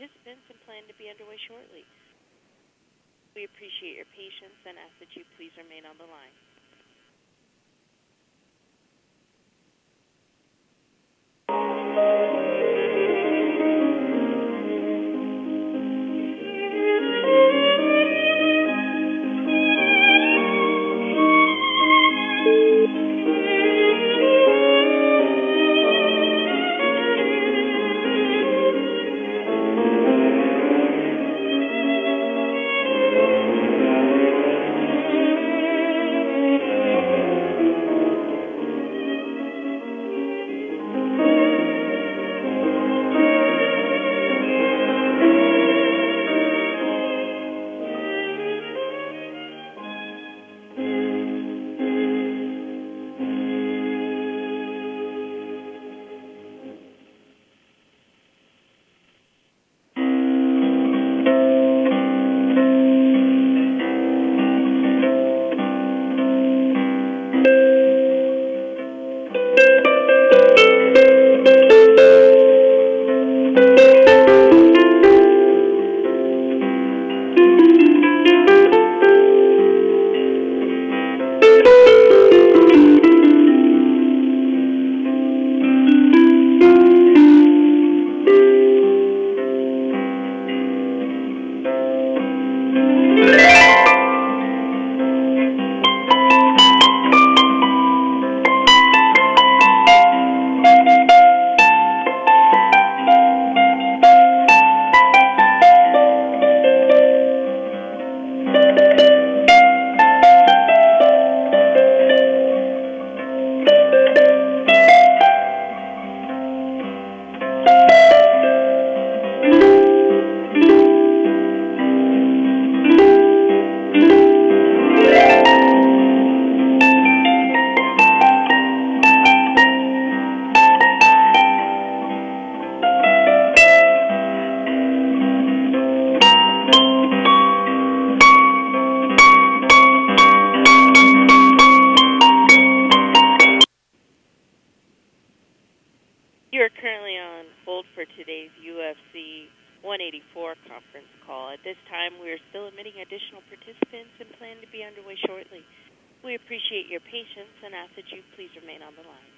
participants and plan to be underway shortly. We appreciate your patience and ask that you please remain on the line. You are currently on hold for today's UFC 184 conference call. At this time, we are still admitting additional participants and plan to be underway shortly. We appreciate your patience and ask that you please remain on the line.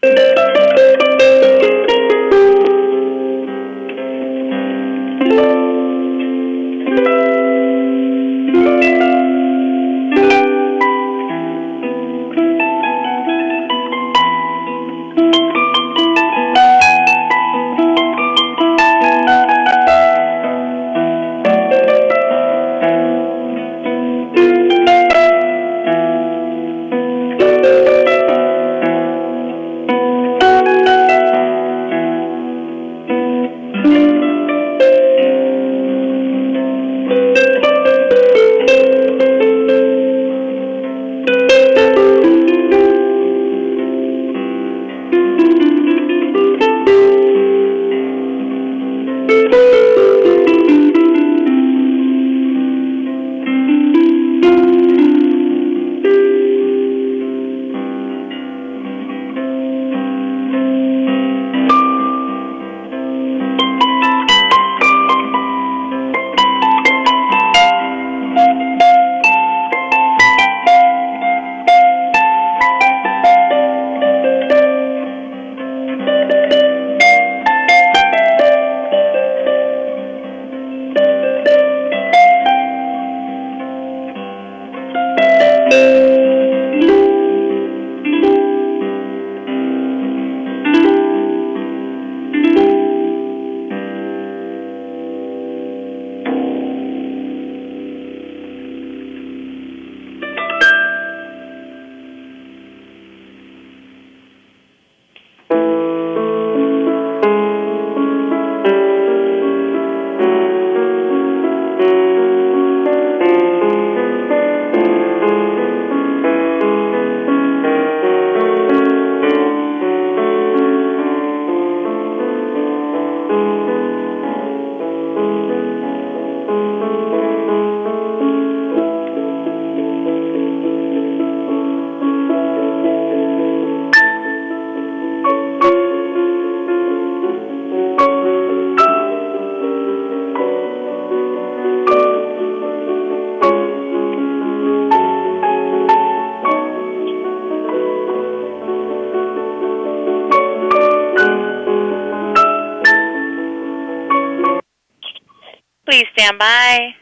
Please stand by.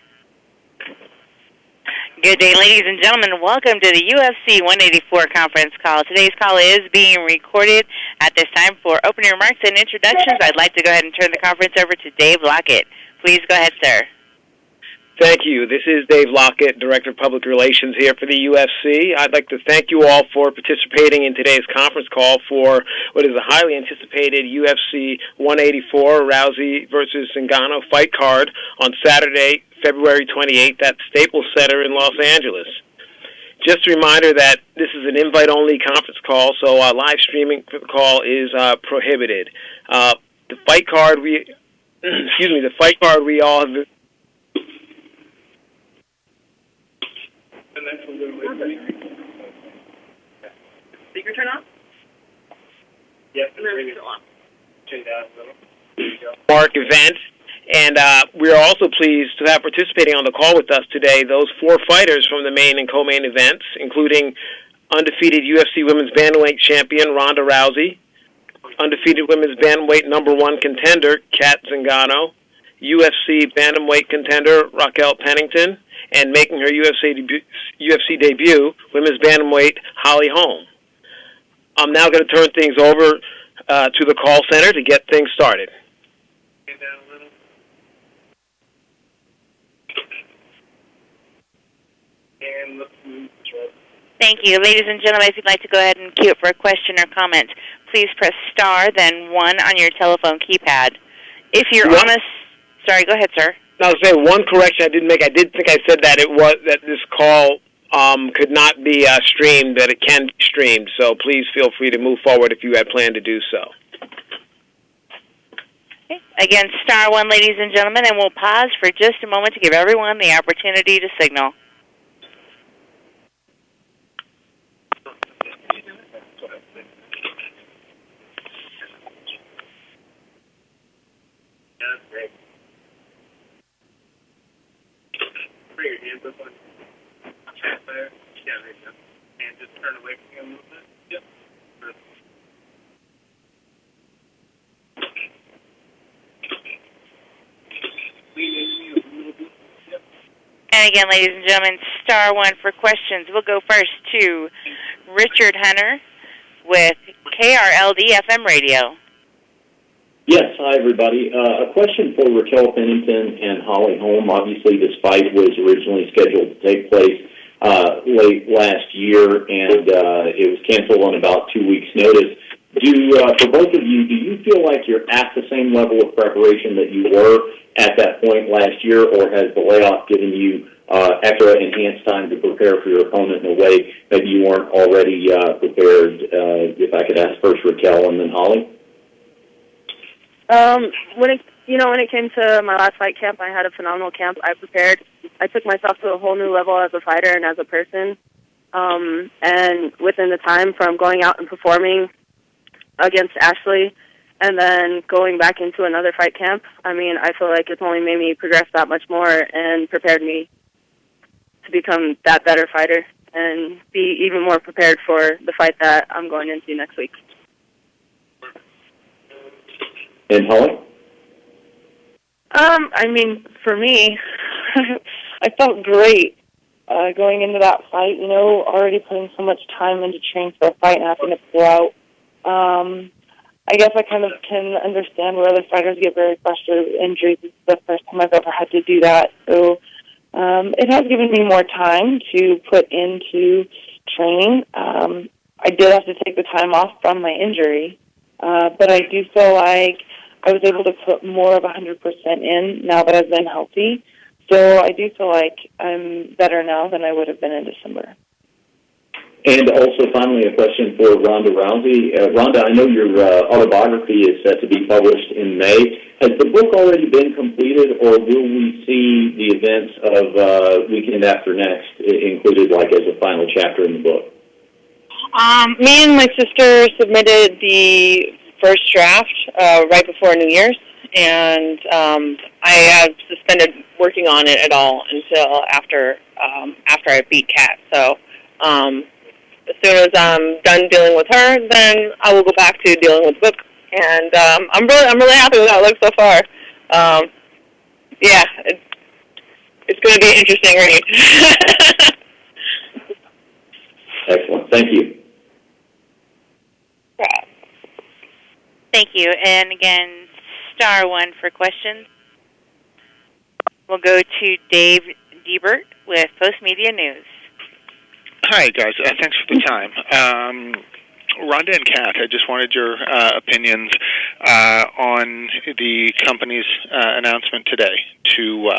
Good day, ladies and gentlemen. Welcome to the UFC 184 conference call. Today's call is being recorded. At this time, for opening remarks and introductions, I'd like to go ahead and turn the conference over to Dave Lockett. Please go ahead, sir. Thank you. This is Dave Lockett, Director of Public Relations here for the UFC. I'd like to thank you all for participating in today's conference call for what is a highly anticipated UFC 184 Rousey versus Zingano fight card on Saturday, February 28th at Staples Center in Los Angeles. Just a reminder that this is an invite-only conference call, so live streaming for the call is prohibited. The fight card we all have. Speaker turn on? Yep. Still on. Turn down a little. There you go. Mark event, and we are also pleased to have participating on the call with us today those four fighters from the main and co-main events, including undefeated UFC Women's Bantamweight champion Ronda Rousey, undefeated Women's Bantamweight #1 contender Kat Zingano, UFC Bantamweight contender Raquel Pennington, and making her UFC debut, Women's Bantamweight Holly Holm. I'm now going to turn things over to the call center to get things started. Thank you. Ladies and gentlemen, if you'd like to go ahead and queue up for a question or comment, please press star, then 1 on your telephone keypad. If you're on a... Sorry, go ahead, sir. I was saying one correction I did make. I did think I said that that this call could not be streamed, that it can be streamed. So please feel free to move forward if you had planned to do so. Okay. Again, star 1, ladies and gentlemen, and we'll pause for just a moment to give everyone the opportunity to signal. Put your hands up on chest there. Yeah, there you go. And just turn away from him a little bit. Yep. And again, ladies and gentlemen, star 1 for questions. We'll go first to Richard Hunter with KRLD FM Radio. Yes, hi everybody. A question for Raquel Pennington and Holly Holm. Obviously, this fight was originally scheduled to take place late last year, and it was canceled on about 2 weeks' notice. For both of you, do you feel like you're at the same level of preparation that you were at that point last year, or has the layoff given you extra enhanced time to prepare for your opponent in a way that you weren't already prepared? If I could ask first Raquel and then Holly. When it came to my last fight camp, I had a phenomenal camp. I prepared. I took myself to a whole new level as a fighter and as a person. And within the time from going out and performing against Ashley and then going back into another fight camp, I feel like it's only made me progress that much more and prepared me to become that better fighter and be even more prepared for the fight that I'm going into next week. And Holly? For me, I felt great going into that fight, already putting so much time into training for a fight and having to pull out. I guess I kind of can understand where other fighters get very frustrated with injuries. It's the first time I've ever had to do that. So it has given me more time to put into training. I did have to take the time off from my injury, but I do feel like I was able to put more of 100% in now that I've been healthy. So I do feel like I'm better now than I would have been in December. And also, finally, a question for Ronda Rousey. Ronda, I know your autobiography is set to be published in May. Has the book already been completed, or will we see the events of Weekend After Next included, like as a final chapter in the book? Me and my sister submitted the first draft right before New Year's, and I have suspended working on it at all until after I beat Kat. So as soon as I'm done dealing with her, then I will go back to dealing with the book. And I'm really happy with how it looks so far. yeah, it's going to be an interesting read. Excellent. Thank you. Thank you. And again, *1 for questions. We'll go to Dave Diebert with Post Media News. Hi, guys. Thanks for the time. Rhonda and Kat, I just wanted your opinions on the company's announcement today to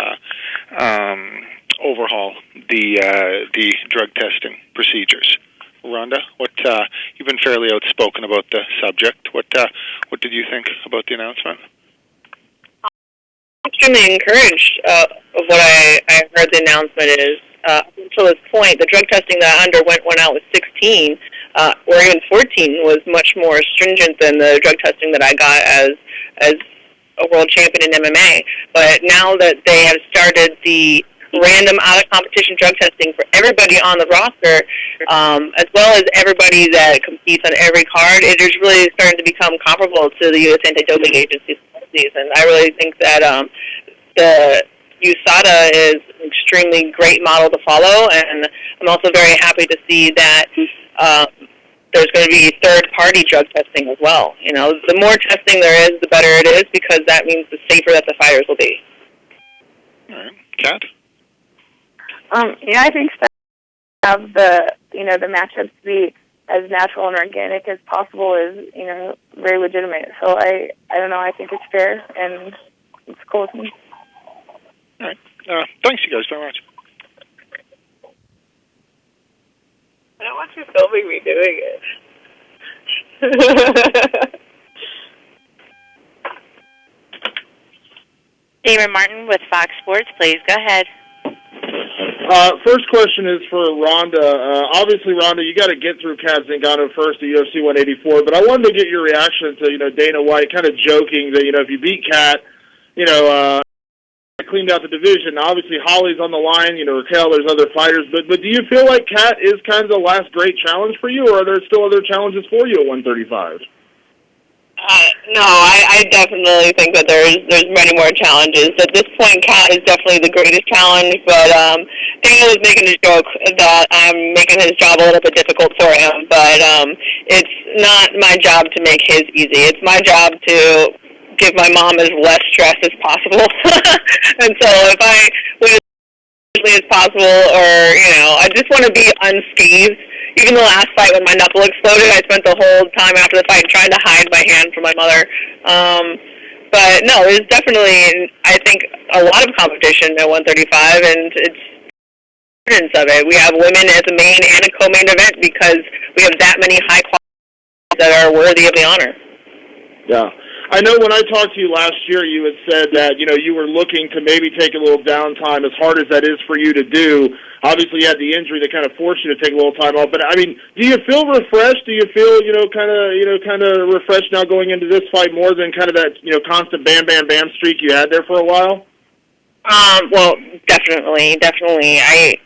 overhaul the drug testing procedures. Rhonda, you've been fairly outspoken about the subject. What did you think about the announcement? I'm extremely encouraged of what I heard the announcement is. Until this point, the drug testing that I underwent when I was 16, or even 14, was much more stringent than the drug testing that I got as a world champion in MMA. But now that they have started the random out-of-competition drug testing for everybody on the roster, as well as everybody that competes on every card, it is really starting to become comparable to the U.S. anti-doping agency's policies. And I really think that the USADA is an extremely great model to follow, and I'm also very happy to see that there's going to be third-party drug testing as well. You know, the more testing there is, the better it is, because that means the safer that the fighters will be. All right. Kat? Yeah, I think so. Have the matchups to be as natural and organic as possible is very legitimate. So I don't know. I think it's fair and it's cool with me. All right. Thanks, you guys, very much. I don't want you filming me doing it. David Martin with Fox Sports, please go ahead. First question is for Rhonda. Obviously, Rhonda, you got to get through Kat Zingano first at UFC 184, but I wanted to get your reaction to Dana White kind of joking that if you beat Kat, cleaned out the division. Obviously, Holly's on the line. Raquel, there's other fighters, but do you feel like Kat is kind of the last great challenge for you, or are there still other challenges for you at 135? No, I definitely think that there's many more challenges. At this point, Kat is definitely the greatest challenge, but Dana was making a joke that I'm making his job a little bit difficult for him, but it's not my job to make his easy. It's my job to give my mom as less stress as possible. And so if I win as quickly as possible, or, I just want to be unscathed. Even the last fight when my knuckle exploded, I spent the whole time after the fight trying to hide my hand from my mother. But no, there's definitely, I think, a lot of competition at 135, and it's importance of it. We have women as a main and a co-main event because we have that many high qualities that are worthy of the honor. Yeah. I know when I talked to you last year, you had said that, you were looking to maybe take a little downtime, as hard as that is for you to do. Obviously, you had the injury that kind of forced you to take a little time off. But, do you feel refreshed? Do you feel, kind of refreshed now going into this fight more than kind of that, constant bam, bam, bam streak you had there for a while? Well, definitely. I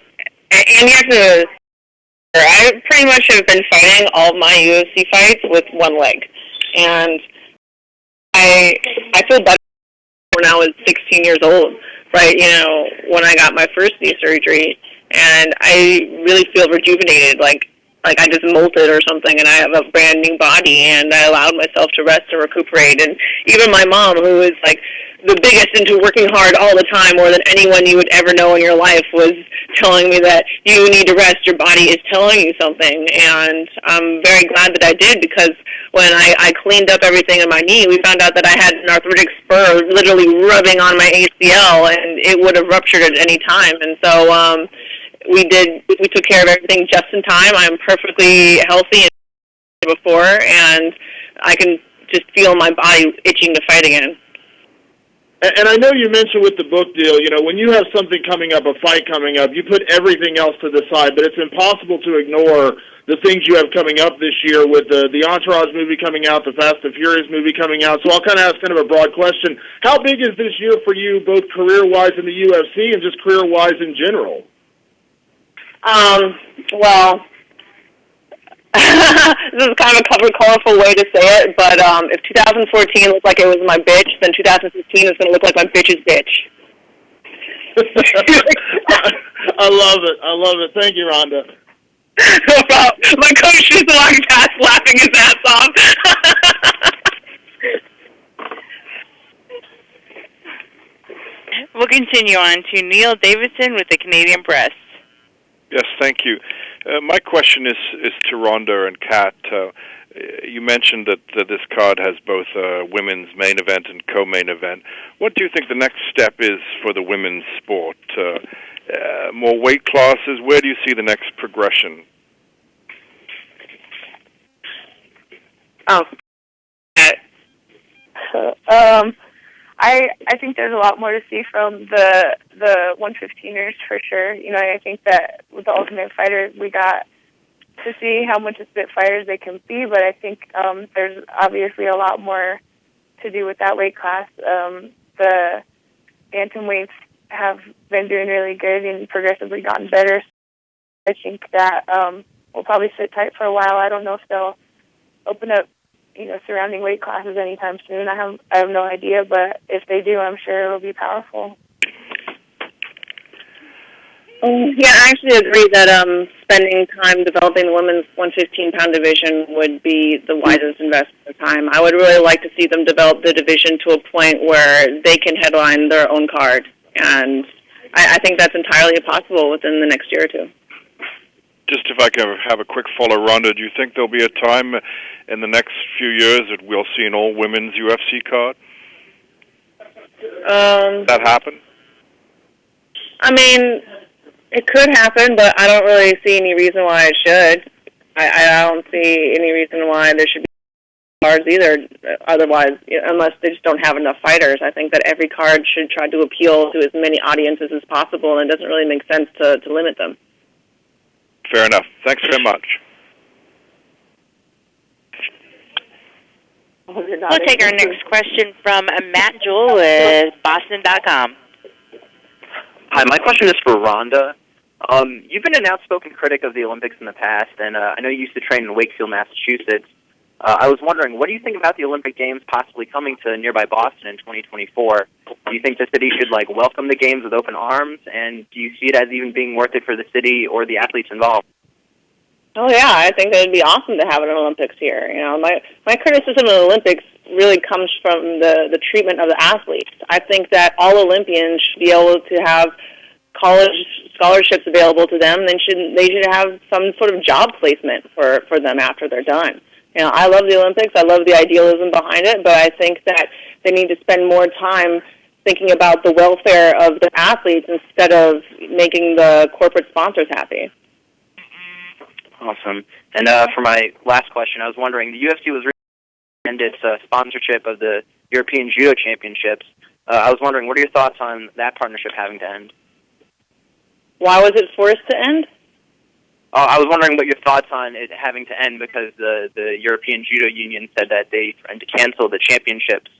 pretty much have been fighting all my UFC fights with one leg. And I feel better when I was 16 years old, right? When I got my first knee surgery, and I really feel rejuvenated, like I just molted or something, and I have a brand new body, and I allowed myself to rest and recuperate. And even my mom, who is like the biggest into working hard all the time, more than anyone you would ever know in your life, was telling me that you need to rest, your body is telling you something. And I'm very glad that I did, because when I cleaned up everything in my knee, we found out that I had an arthritic spur literally rubbing on my ACL, and it would have ruptured at any time. And so we took care of everything just in time. I'm perfectly healthy before, and I can just feel my body itching to fight again. And I know you mentioned with the book deal, when you have something coming up, a fight coming up, you put everything else to the side, but it's impossible to ignore the things you have coming up this year with the Entourage movie coming out, the Fast and Furious movie coming out. So I'll kind of ask kind of a broad question. How big is this year for you, both career-wise in the UFC and just career-wise in general? Well, this is kind of a colorful way to say it, but if 2014 looked like it was my bitch, then 2015 is going to look like my bitch's bitch. I love it. I love it. Thank you, Rhonda. No problem. My coach just walked past laughing his ass off. We'll continue on to Neil Davidson with the Canadian Press. Yes, thank you. My question is to Rhonda and Kat. You mentioned that this card has both a women's main event and co-main event. What do you think the next step is for the women's sport? More weight classes? Where do you see the next progression? I think there's a lot more to see from the 115ers for sure. You know, I think that with the Ultimate Fighter, we got to see how much of spit fighters they can be, but I think there's obviously a lot more to do with that weight class. The bantamweights have been doing really good and progressively gotten better. I think that we'll probably sit tight for a while. I don't know if they'll open up, you know, surrounding weight classes anytime soon. I have no idea, but if they do, I'm sure it'll be powerful. Yeah, I actually agree that spending time developing the women's 115-pound division would be the wisest investment of time. I would really like to see them develop the division to a point where they can headline their own card, and I think that's entirely possible within the next year or two. Just if I can have a quick follow, Rhonda, do you think there'll be a time in the next few years that we'll see an all-women's UFC card? That happen? I mean, it could happen, but I don't really see any reason why it should. I don't see any reason why there should be cards either, otherwise, unless they just don't have enough fighters. I think that every card should try to appeal to as many audiences as possible, and it doesn't really make sense to limit them. Fair enough. Thanks very much. We'll take our next question from Matt Jewell with Boston.com. Hi, my question is for Rhonda. You've been an outspoken critic of the Olympics in the past, and I know you used to train in Wakefield, Massachusetts. I was wondering, what do you think about the Olympic Games possibly coming to nearby Boston in 2024? Do you think the city should welcome the Games with open arms, and do you see it as even being worth it for the city or the athletes involved? Oh yeah, I think that it'd be awesome to have an Olympics here. You know, my criticism of the Olympics really comes from the treatment of the athletes. I think that all Olympians should be able to have college scholarships available to them. They should have some sort of job placement for them after they're done. You know, I love the Olympics. I love the idealism behind it, but I think that they need to spend more time thinking about the welfare of the athletes instead of making the corporate sponsors happy. Awesome. And for my last question, I was wondering, the UFC was recently its sponsorship of the European Judo Championships. I was wondering, what are your thoughts on that partnership having to end? Why was it forced to end? I was wondering what your thoughts on it having to end, because the European Judo Union said that they threatened to cancel the championships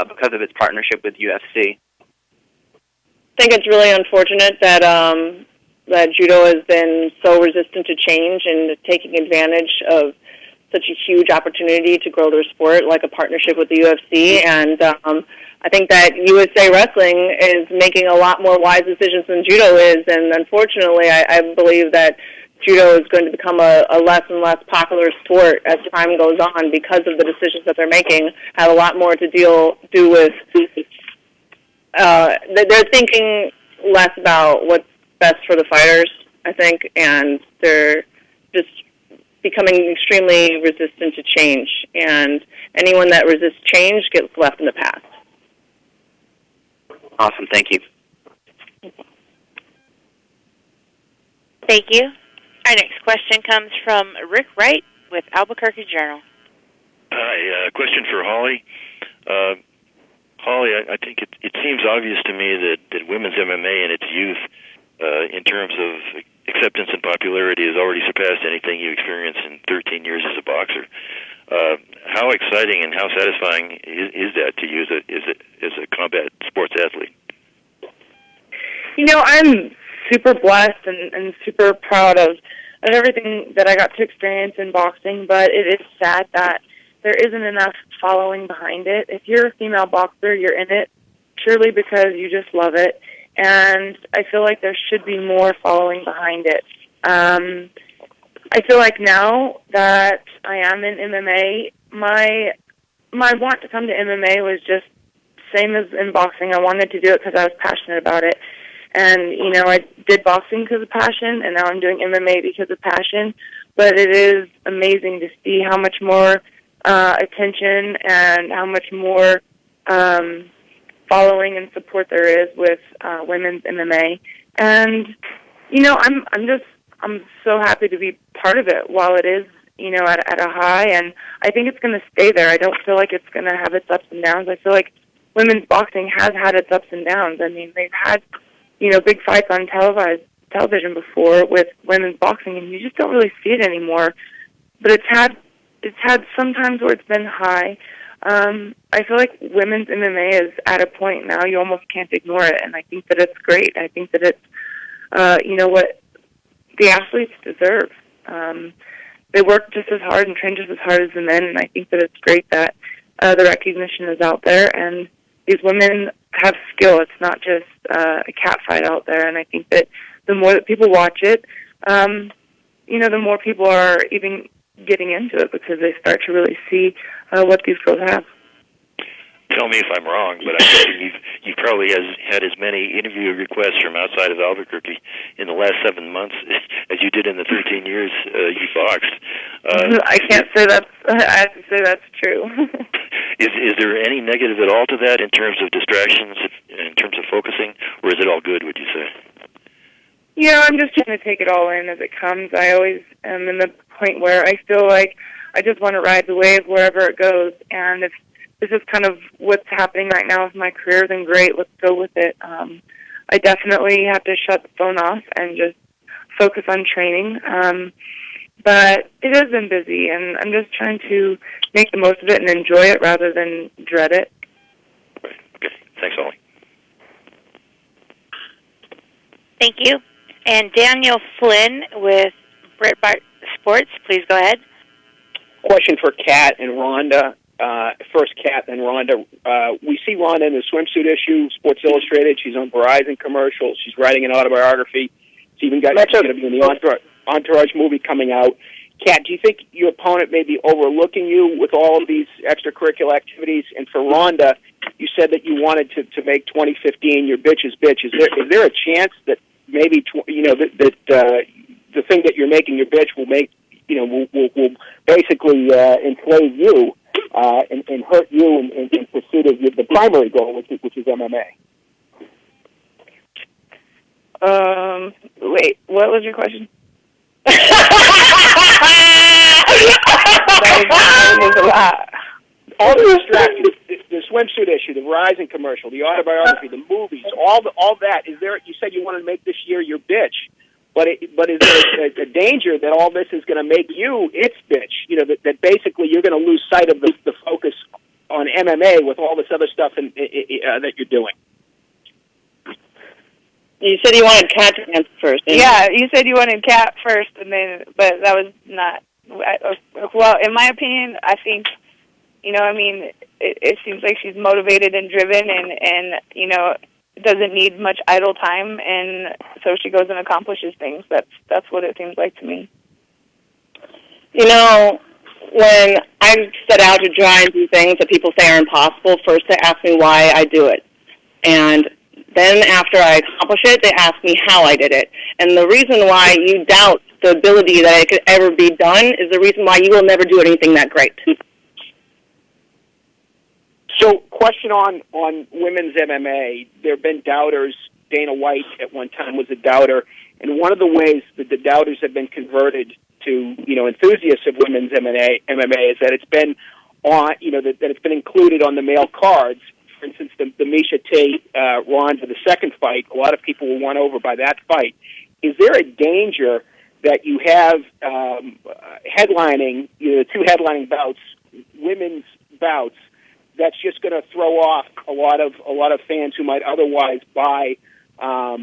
because of its partnership with UFC. I think it's really unfortunate that that judo has been so resistant to change and taking advantage of such a huge opportunity to grow their sport, like a partnership with the UFC. And I think that USA Wrestling is making a lot more wise decisions than judo is, and unfortunately I believe that judo is going to become a less and less popular sport as time goes on because of the decisions that they're making. Have a lot more to do with they're thinking less about what's best for the fighters, I think, and they're just becoming extremely resistant to change. And anyone that resists change gets left in the past. Awesome. Thank you. Thank you. Our next question comes from Rick Wright with Albuquerque Journal. Hi, question for Holly. Holly, I think it seems obvious to me that women's MMA in its youth, in terms of acceptance and popularity, has already surpassed anything you experienced in 13 years as a boxer. How exciting and how satisfying is that to you as a combat sports athlete? You know, I'm super blessed and super proud of everything that I got to experience in boxing, but it is sad that there isn't enough following behind it. If you're a female boxer, you're in it purely because you just love it, and I feel like there should be more following behind it. I feel like now that I am in MMA, my want to come to MMA was just same as in boxing. I wanted to do it because I was passionate about it. And, you know, I did boxing because of passion, and now I'm doing MMA because of passion. But it is amazing to see how much more attention and how much more following and support there is with women's MMA. And, you know, I'm so happy to be part of it while it is, you know, at a high, and I think it's going to stay there. I don't feel like it's going to have its ups and downs. I feel like women's boxing has had its ups and downs. I mean, they've had, you know, big fights on television before with women's boxing, and you just don't really see it anymore. But it's had some times where it's been high. I feel like women's MMA is at a point now you almost can't ignore it, and I think that it's great. I think that it's, you know, what the athletes deserve. They work just as hard and train just as hard as the men, and I think that it's great that the recognition is out there, and these women have skill. It's not just a cat fight out there, and I think that the more that people watch it, you know, the more people are even getting into it because they start to really see what these girls have. Tell me if I'm wrong, but I think you've probably had as many interview requests from outside of Albuquerque in the last 7 months as you did in the 13 years you boxed. I can't say that. I have to say that's true. Is there any negative at all to that in terms of distractions, in terms of focusing, or is it all good, would you say? You know, I'm just trying to take it all in as it comes. I always am in the point where I feel like I just want to ride the wave wherever it goes, and if this is kind of what's happening right now with my career, then great, let's go with it. I definitely have to shut the phone off and just focus on training. But it has been busy, and I'm just trying to make the most of it and enjoy it rather than dread it. Right. Okay. Thanks, Ollie. Thank you. And Daniel Flynn with Breitbart Sports, please go ahead. Question for Kat and Rhonda. First, Kat, then Rhonda. We see Rhonda in the swimsuit issue, Sports Illustrated. She's on Verizon commercials. She's writing an autobiography. She's even got she's going to be in the Entourage movie coming out. Kat, do you think your opponent may be overlooking you with all of these extracurricular activities? And for Rhonda, you said that you wanted to make 2015 your bitch's bitch. Is there a chance that maybe that the thing that you're making your bitch will make will basically enslave you and hurt you in pursuit of the primary goal, which is MMA? Wait, what was your question? that was a lot. All the distractions, the swimsuit issue, the Verizon commercial, the autobiography, the movies, all that. Is there? You said you wanted to make this year your bitch, but is there a danger that all this is going to make you its bitch? You know, that basically you're going to lose sight of the focus on MMA with all this other stuff that you're doing. You said you wanted Kat to answer first. Yeah, you said you wanted Kat first, but that was not. Well, in my opinion, I think, I mean, it seems like she's motivated and driven, and doesn't need much idle time, and so she goes and accomplishes things. That's what it seems like to me. When I set out to try and do things that people say are impossible, first they ask me why I do it, and then after I accomplish it, they ask me how I did it. And the reason why you doubt the ability that it could ever be done is the reason why you will never do anything that great. So, question on women's MMA. There have been doubters. Dana White at one time was a doubter, and one of the ways that the doubters have been converted to enthusiasts of women's MMA is that it's been on that it's been included on the male cards. For instance, the Miesha Tate Ronda, the second fight, a lot of people were won over by that fight. Is there a danger that you have headlining, the two headlining bouts, women's bouts, that's just going to throw off a lot of fans who might otherwise buy a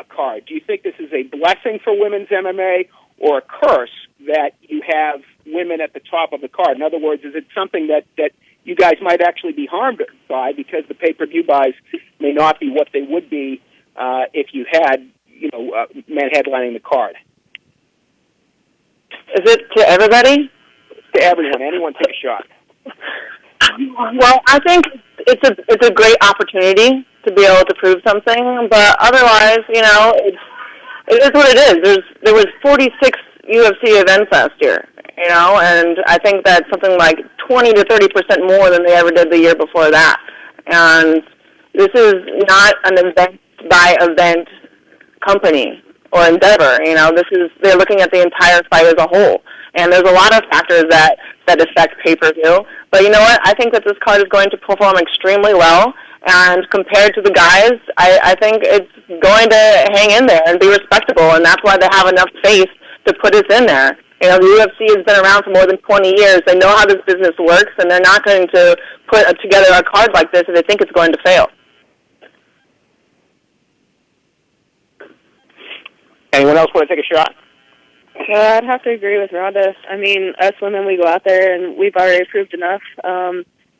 card? Do you think this is a blessing for women's MMA or a curse that you have women at the top of the card? In other words, is it something that you guys might actually be harmed by because the pay-per-view buys may not be what they would be if you had, men headlining the card? Is it to everybody? To everyone. Anyone take a shot. Well, I think it's a great opportunity to be able to prove something, but otherwise, it is what it is. There was 46 UFC events last year, and I think that's something like 20 to 30% more than they ever did the year before that. And this is not an event-by-event company or endeavor. They're looking at the entire fight as a whole. And there's a lot of factors that affect pay-per-view. But you know what? I think that this card is going to perform extremely well. And compared to the guys, I think it's going to hang in there and be respectable. And that's why they have enough faith to put us in there. The UFC has been around for more than 20 years. They know how this business works, and they're not going to put together a card like this if they think it's going to fail. Anyone else want to take a shot? Well, I'd have to agree with Rhonda. I mean, us women, we go out there, and we've already proved enough.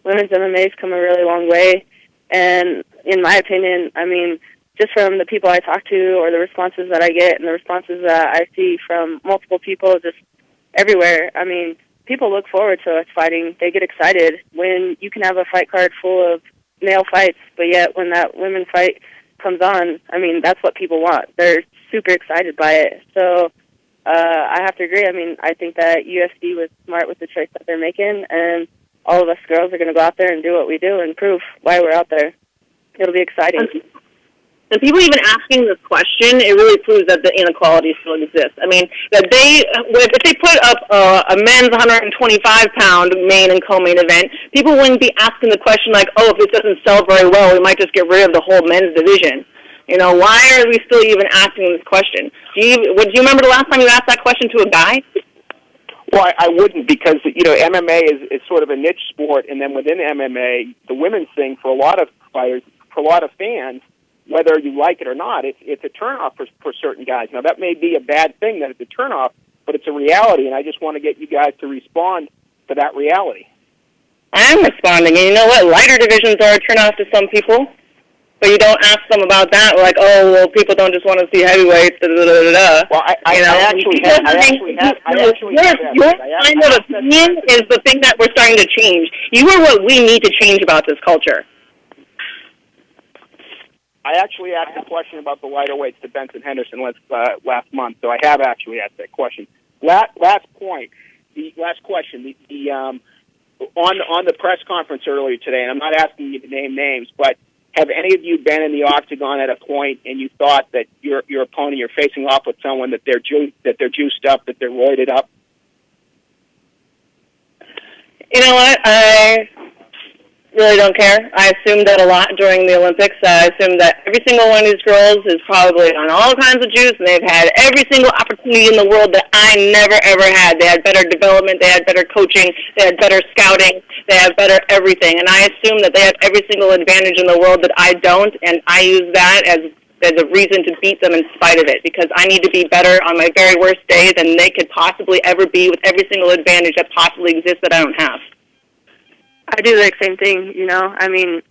Women's MMA has come a really long way, and in my opinion, I mean, just from the people I talk to or the responses that I get and the responses that I see from multiple people just everywhere, I mean, people look forward to us fighting. They get excited when you can have a fight card full of male fights, but yet when that women fight comes on, I mean, that's what people want. They're super excited by it. So I have to agree. I mean, I think that UFC was smart with the choice that they're making, and all of us girls are going to go out there and do what we do and prove why we're out there. It'll be exciting. And people even asking this question, it really proves that the inequality still exists. I mean, that if they put up a men's 125-pound main and co-main event, people wouldn't be asking the question like, oh, if it doesn't sell very well, we might just get rid of the whole men's division. Why are we still even asking this question? Do you remember the last time you asked that question to a guy? Well, I wouldn't, because, MMA is sort of a niche sport, and then within MMA, the women's thing, for a lot of fighters, for a lot of fans, whether you like it or not, it's a turnoff for certain guys. Now, that may be a bad thing that it's a turnoff, but it's a reality, and I just want to get you guys to respond to that reality. I'm responding, and you know what? Lighter divisions are a turnoff to some people, but you don't ask them about that. We're like, oh, well, people don't just want to see heavyweights, da-da-da-da-da. Well, your kind of opinion is the thing that we're starting to change. You are what we need to change about this culture. I actually asked a question about the lighter weights to Benson Henderson last month, so I have actually asked that question. Last question. On the press conference earlier today, and I'm not asking you to name names, but have any of you been in the octagon at a point and you thought that your opponent, you're facing off with someone that they're juiced up, that they're roided up? You know what? I really don't care. I assumed that a lot during the Olympics. I assumed that every single one of these girls is probably on all kinds of juice, and they've had every single opportunity in the world that I never, ever had. They had better development, they had better coaching, they had better scouting, they had better everything. And I assume that they have every single advantage in the world that I don't, and I use that as a reason to beat them in spite of it, because I need to be better on my very worst day than they could possibly ever be with every single advantage that possibly exists that I don't have. I do the same thing, I mean,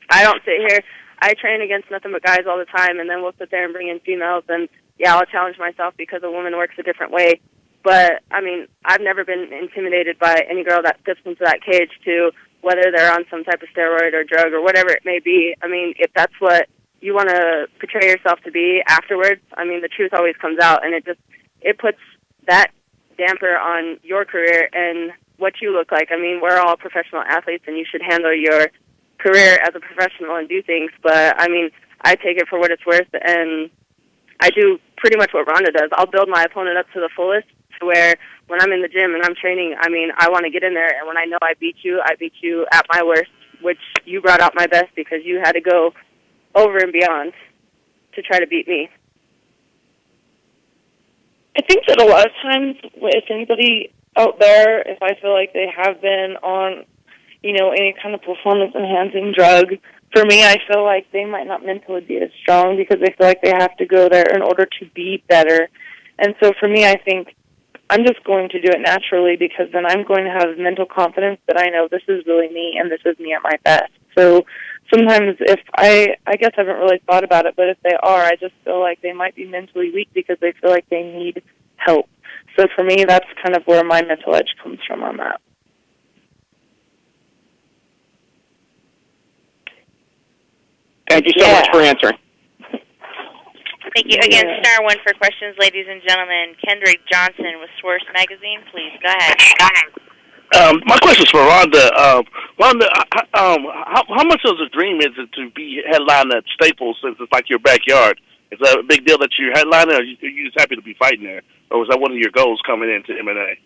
I don't sit here. I train against nothing but guys all the time, and then we'll sit there and bring in females, and, yeah, I'll challenge myself because a woman works a different way. But, I mean, I've never been intimidated by any girl that steps into that cage to whether they're on some type of steroid or drug or whatever it may be. I mean, if that's what you want to portray yourself to be afterwards, I mean, the truth always comes out, and it puts that damper on your career and what you look like. I mean, we're all professional athletes, and you should handle your career as a professional and do things. But, I mean, I take it for what it's worth, and I do pretty much what Rhonda does. I'll build my opponent up to the fullest, to where when I'm in the gym and I'm training, I mean, I want to get in there, and when I know I beat you at my worst, which you brought out my best because you had to go over and beyond to try to beat me. I think that a lot of times, if anybody out there, if I feel like they have been on, any kind of performance-enhancing drug, for me, I feel like they might not mentally be as strong because they feel like they have to go there in order to be better. And so for me, I think I'm just going to do it naturally, because then I'm going to have mental confidence that I know this is really me and this is me at my best. So sometimes if I guess I haven't really thought about it, but if they are, I just feel like they might be mentally weak because they feel like they need help. So for me, that's kind of where my mental edge comes from on that. Thank you so much for answering. Thank you. Again, star one for questions, ladies and gentlemen. Kendrick Johnson with Source Magazine, please go ahead. My question is for Rhonda. Rhonda, how much of a dream is it to be headlining at Staples since it's like your backyard? Is that a big deal that you're headlining, or are you just happy to be fighting there? Or was that one of your goals coming into MMA?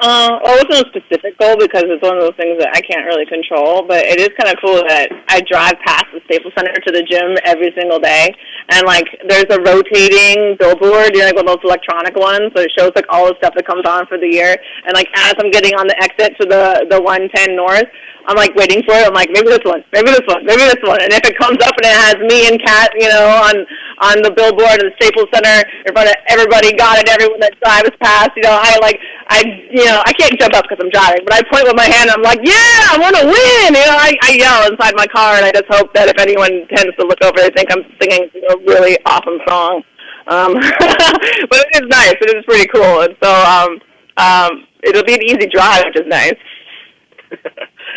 It wasn't a specific goal because it's one of those things that I can't really control, but it is kind of cool that I drive past the Staples Center to the gym every single day, and, like, there's a rotating billboard, you know, like one of those electronic ones, so it shows, like, all the stuff that comes on for the year, and, like, as I'm getting on the exit to the 110 North, I'm, like, waiting for it. I'm like, maybe this one, maybe this one, maybe this one, and if it comes up and it has me and Kat, you know, on the billboard of the Staples Center in front of everybody, got it, everyone that drives past, you know, I can't jump up because I'm driving, but I point with my hand and I'm like, yeah, I want to win! You know, I yell inside my car, and I just hope that if anyone tends to look over, they think I'm singing a really awesome song. But it is nice. It is pretty cool. And so it'll be an easy drive, which is nice.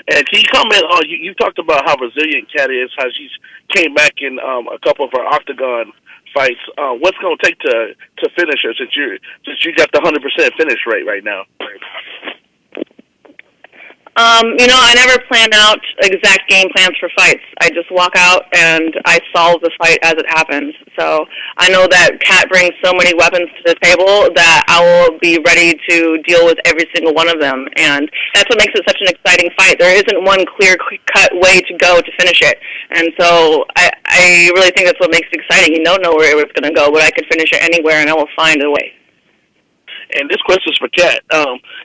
And can you comment on, you talked about how resilient Kat is, how she's came back in a couple of her octagon fights. What's going to take to finish her since you got the 100% finish rate right now? You know, I never plan out exact game plans for fights. I just walk out and I solve the fight as it happens. So I know that Kat brings so many weapons to the table that I will be ready to deal with every single one of them. And that's what makes it such an exciting fight. There isn't one clear-cut way to go to finish it. And so I really think that's what makes it exciting. You don't know where it's going to go, but I could finish it anywhere and I will find a way. And this question is for Kat.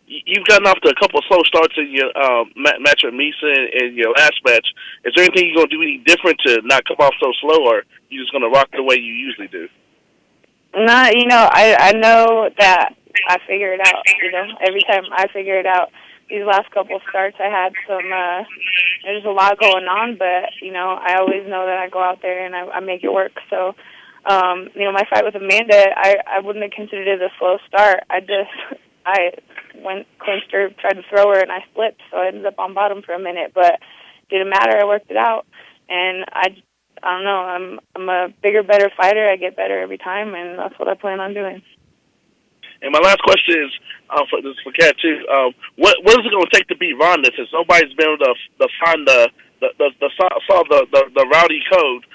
You've gotten off to a couple of slow starts in your match with Misa and your last match. Is there anything you're going to do any different to not come off so slow, or you just going to rock the way you usually do? No, you know, I know that I figure it out. You know, every time I figure it out. These last couple of starts, I had some. There's a lot going on, but you know, I always know that I go out there and I make it work. So. You know, my fight with Amanda, I wouldn't have considered it a slow start. I went clinched her, tried to throw her, and I slipped, so I ended up on bottom for a minute. But it didn't matter. I worked it out, and I don't know. I'm a bigger, better fighter. I get better every time, and that's what I plan on doing. And my last question is for Kat too. What is it going to take to beat Ronda? Since nobody's been able to find solve the rowdy code.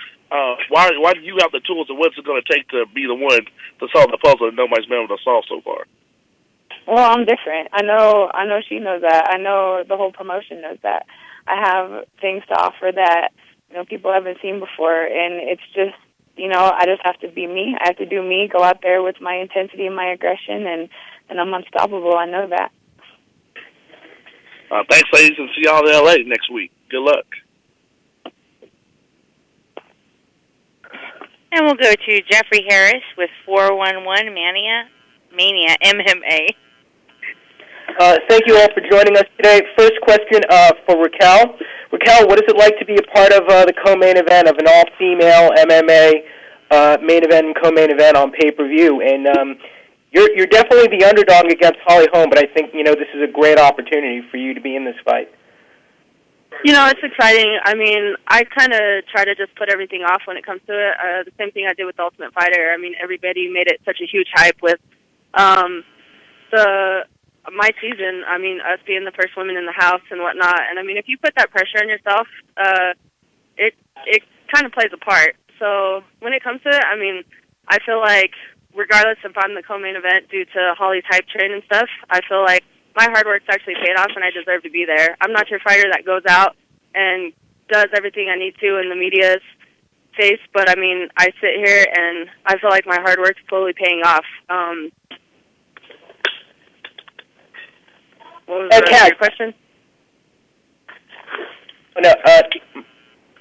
Why do you have the tools, and what's it going to take to be the one to solve the puzzle that nobody's been able to solve so far? Well, I'm different. I know she knows that. I know the whole promotion knows that. I have things to offer that, you know, people haven't seen before, and it's just, you know, I just have to be me. I have to do me, go out there with my intensity and my aggression, and I'm unstoppable. I know that. Thanks, ladies, and see y'all in L.A. next week. Good luck. And we'll go to Jeffrey Harris with 411 Mania MMA. Thank you all for joining us today. First question for Raquel. Raquel, what is it like to be a part of the co-main event of an all-female MMA main event and co-main event on pay-per-view? And you're definitely the underdog against Holly Holm, but I think, you know, this is a great opportunity for you to be in this fight. You know, it's exciting. I mean, I kind of try to just put everything off when it comes to it. The same thing I did with The Ultimate Fighter. I mean, everybody made it such a huge hype with my season. I mean, us being the first women in the house and whatnot. And, I mean, if you put that pressure on yourself, it kind of plays a part. So when it comes to it, I mean, I feel like regardless if I'm the co-main event due to Holly's hype train and stuff, I feel like my hard work's actually paid off, and I deserve to be there. I'm not your fighter that goes out and does everything I need to in the media's face, but, I mean, I sit here, and I feel like my hard work's slowly paying off. What was your question? No,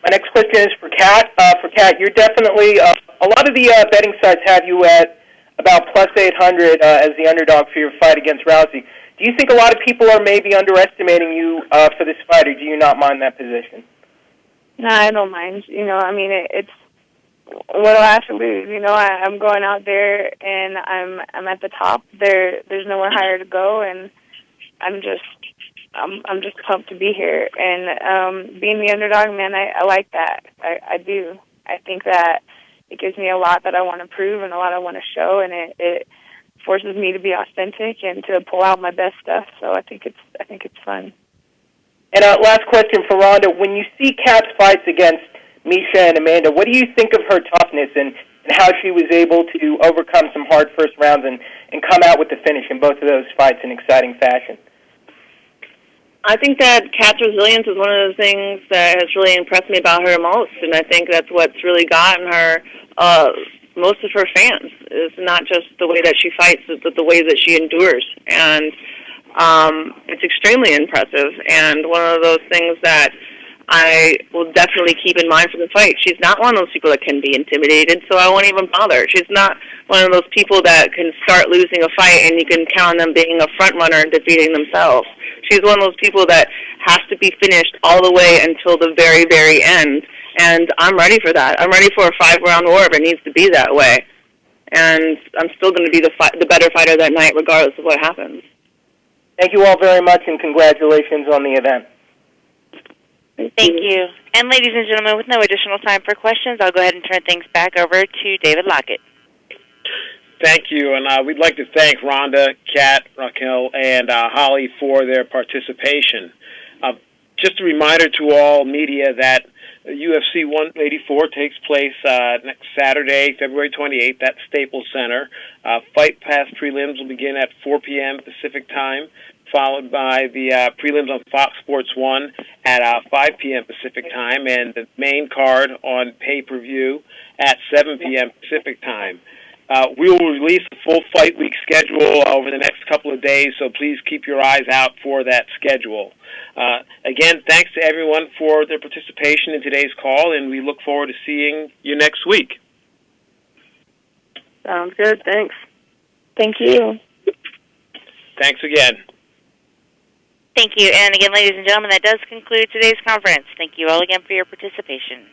my next question is for Kat. For Kat, you're definitely, a lot of the betting sites have you at about plus 800 as the underdog for your fight against Rousey. Do you think a lot of people are maybe underestimating you for this fight, or do you not mind that position? No, I don't mind. I mean, it's what do I have to lose? I'm going out there and I'm at the top. There's nowhere higher to go, and I'm just pumped to be here. And being the underdog, man, I like that. I do. I think that it gives me a lot that I want to prove and a lot I want to show, and it forces me to be authentic and to pull out my best stuff. So I think it's fun. And last question for Ronda. When you see Kat's fights against Misha and Amanda, what do you think of her toughness and how she was able to overcome some hard first rounds and come out with the finish in both of those fights in exciting fashion? I think that Kat's resilience is one of the things that has really impressed me about her most, and I think that's what's really gotten her most of her fans. Is not just the way that she fights, but the way that she endures. And it's extremely impressive, and one of those things that I will definitely keep in mind for the fight. She's not one of those people that can be intimidated, so I won't even bother. She's not one of those people that can start losing a fight and you can count on them being a front runner and defeating themselves. She's one of those people that has to be finished all the way until the very, very end, and I'm ready for that. I'm ready for a 5-round war if it needs to be that way, and I'm still going to be the better fighter that night regardless of what happens. Thank you all very much, and congratulations on the event. Thank you. And ladies and gentlemen, with no additional time for questions, I'll go ahead and turn things back over to David Lockett. Thank you, and we'd like to thank Rhonda, Kat, Raquel, and Holly for their participation. Just a reminder to all media that UFC 184 takes place next Saturday, February 28th at Staples Center. Fight Pass prelims will begin at 4 p.m. Pacific Time, followed by the prelims on Fox Sports 1 at 5 p.m. Pacific Time, and the main card on pay-per-view at 7 p.m. Pacific Time. We will release a full fight week schedule over the next couple of days, so please keep your eyes out for that schedule. Again, thanks to everyone for their participation in today's call, and we look forward to seeing you next week. Sounds good. Thanks. Thank you. Thanks again. Thank you. And again, ladies and gentlemen, that does conclude today's conference. Thank you all again for your participation.